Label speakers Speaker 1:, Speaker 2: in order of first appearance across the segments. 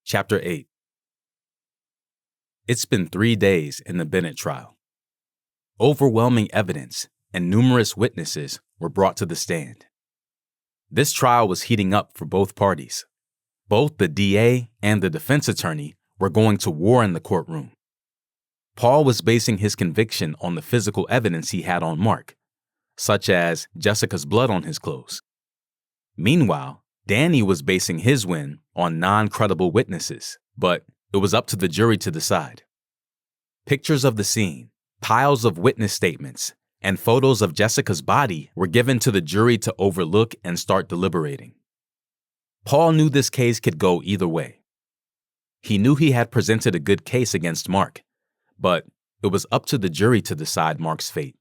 Speaker 1: Chapter 8. It's been 3 days in the Bennett trial. Overwhelming evidence and numerous witnesses were brought to the stand. This trial was heating up for both parties. Both the DA and the defense attorney were going to war in the courtroom. Paul was basing his conviction on the physical evidence he had on Mark, such as Jessica's blood on his clothes. Meanwhile, Danny was basing his win on non-credible witnesses, but it was up to the jury to decide. Pictures of the scene, piles of witness statements, and photos of Jessica's body were given to the jury to overlook and start deliberating. Paul knew this case could go either way. He knew he had presented a good case against Mark, but it was up to the jury to decide Mark's fate.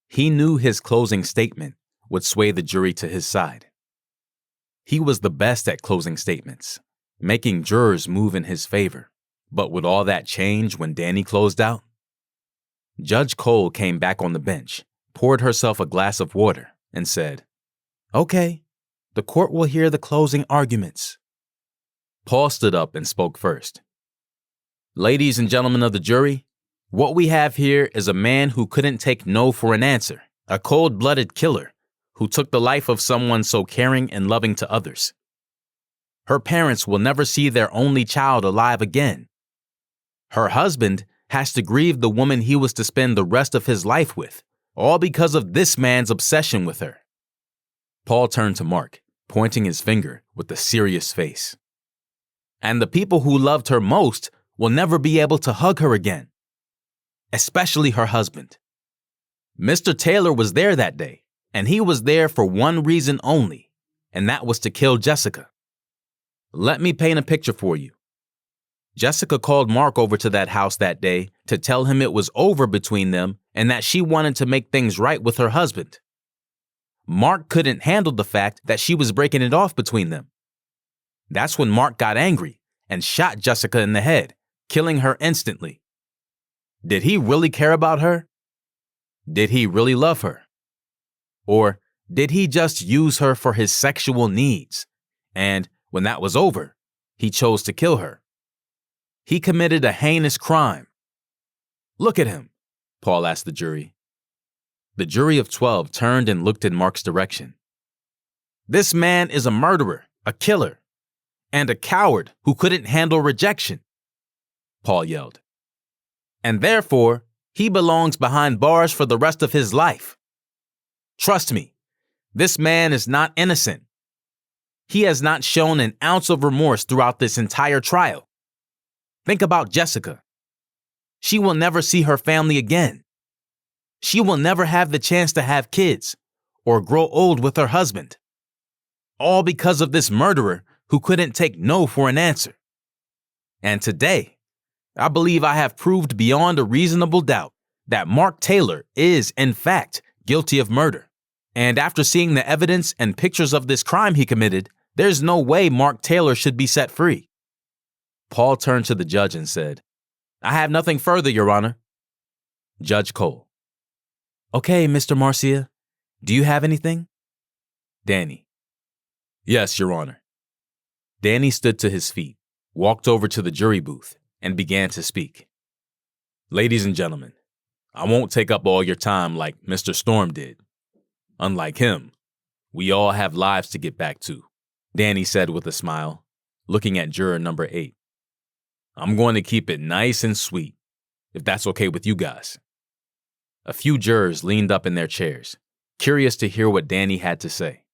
Speaker 1: He knew his closing statement would sway the jury to his side. He was the best at closing statements, making jurors move in his favor. But would all that change when Danny closed out? Judge Cole came back on the bench, poured herself a glass of water, and said, "Okay, the court will hear the closing arguments." Paul stood up and spoke first. "Ladies and gentlemen of the jury, what we have here is a man who couldn't take no for an answer, a cold-blooded killer who took the life of someone so caring and loving to others. Her parents will never see their only child alive again. Her husband has to grieve the woman he was to spend the rest of his life with, all because of this man's obsession with her." Paul turned to Mark, pointing his finger with a serious face. "And the people who loved her most will never be able to hug her again, especially her husband. Mr. Taylor was there that day, and he was there for one reason only, and that was to kill Jessica. Let me paint a picture for you. Jessica called Mark over to that house that day to tell him it was over between them and that she wanted to make things right with her husband. Mark couldn't handle the fact that she was breaking it off between them. That's when Mark got angry and shot Jessica in the head, killing her instantly. Did he really care about her? Did he really love her? Or did he just use her for his sexual needs? And when that was over, he chose to kill her. He committed a heinous crime. Look at him," Paul asked the jury. The jury of 12 turned and looked in Mark's direction. "This man is a murderer, a killer, and a coward who couldn't handle rejection," Paul yelled. "And therefore, he belongs behind bars for the rest of his life. Trust me, this man is not innocent. He has not shown an ounce of remorse throughout this entire trial. Think about Jessica. She will never see her family again. She will never have the chance to have kids or grow old with her husband. All because of this murderer who couldn't take no for an answer. And today, I believe I have proved beyond a reasonable doubt that Mark Taylor is, in fact, guilty of murder. And after seeing the evidence and pictures of this crime he committed, there's no way Mark Taylor should be set free." Paul turned to the judge and said, "I have nothing further, Your Honor." Judge Cole: "Okay, Mr. Marcia, do you have anything?" Danny: "Yes, Your Honor." Danny stood to his feet, walked over to the jury booth, and began to speak. "Ladies and gentlemen, I won't take up all your time like Mr. Storm did. Unlike him, we all have lives to get back to," Danny said with a smile, looking at juror number 8. "I'm going to keep it nice and sweet, if that's okay with you guys." A few jurors leaned up in their chairs, curious to hear what Danny had to say.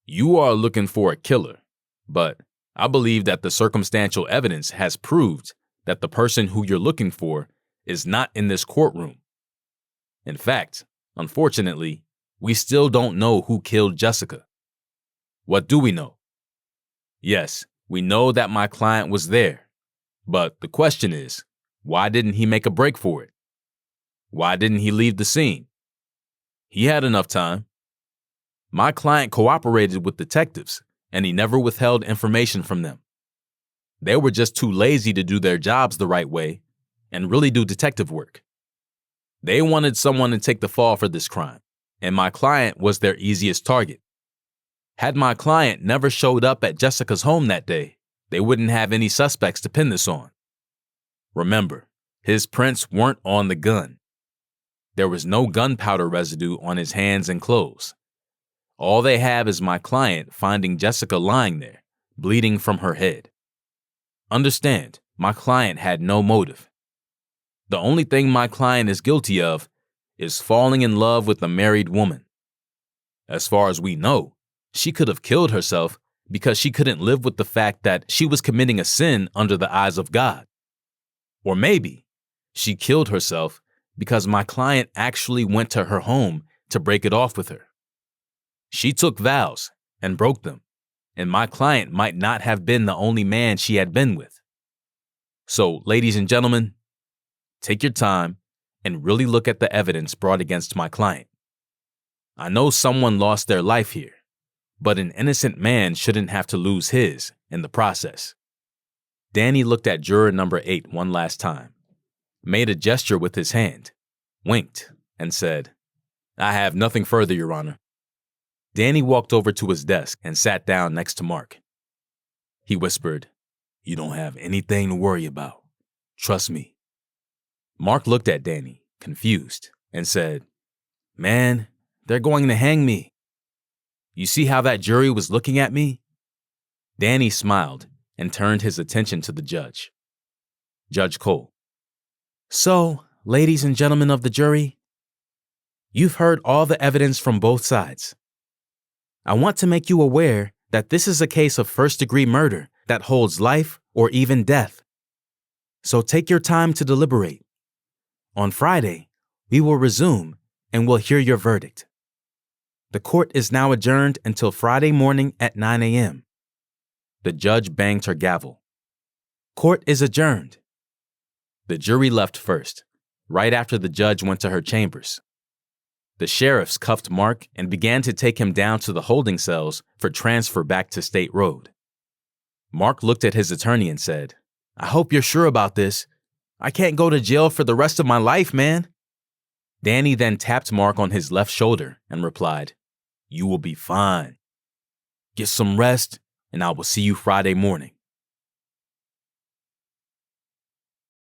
Speaker 1: "You are looking for a killer, but I believe that the circumstantial evidence has proved that the person who you're looking for is not in this courtroom. In fact, unfortunately, we still don't know who killed Jessica. What do we know? Yes, we know that my client was there, but the question is, why didn't he make a break for it? Why didn't he leave the scene? He had enough time. My client cooperated with detectives, and he never withheld information from them. They were just too lazy to do their jobs the right way and really do detective work. They wanted someone to take the fall for this crime, and my client was their easiest target. Had my client never showed up at Jessica's home that day, They wouldn't have any suspects to pin this on. Remember, his prints weren't on the gun. There was no gunpowder residue on his hands and clothes. All they have is my client finding Jessica lying there, bleeding from her head. Understand, my client had no motive. The only thing my client is guilty of is falling in love with a married woman. As far as we know, she could have killed herself because she couldn't live with the fact that she was committing a sin under the eyes of God. Or maybe she killed herself because my client actually went to her home to break it off with her. She took vows and broke them, and my client might not have been the only man she had been with. So, ladies and gentlemen, take your time and really look at the evidence brought against my client. I know someone lost their life here, but an innocent man shouldn't have to lose his in the process. Danny looked at juror number 8 one last time, made a gesture with his hand, winked, and said, "I have nothing further, Your Honor." Danny walked over to his desk and sat down next to Mark. He whispered, "You don't have anything to worry about. Trust me." Mark looked at Danny, confused, and said, "Man, they're going to hang me. You see how that jury was looking at me?" Danny smiled and turned his attention to the judge. Judge Cole. "So, ladies and gentlemen of the jury, you've heard all the evidence from both sides. I want to make you aware that this is a case of first-degree murder that holds life or even death. So take your time to deliberate. On Friday, we will resume and we'll hear your verdict. The court is now adjourned until Friday morning at 9 a.m. The judge banged her gavel. Court is adjourned. The jury left first, right after the judge went to her chambers. The sheriffs cuffed Mark and began to take him down to the holding cells for transfer back to State Road. Mark looked at his attorney and said, "I hope you're sure about this. I can't go to jail for the rest of my life, man." Danny then tapped Mark on his left shoulder and replied, "You will be fine. Get some rest, and I will see you Friday morning."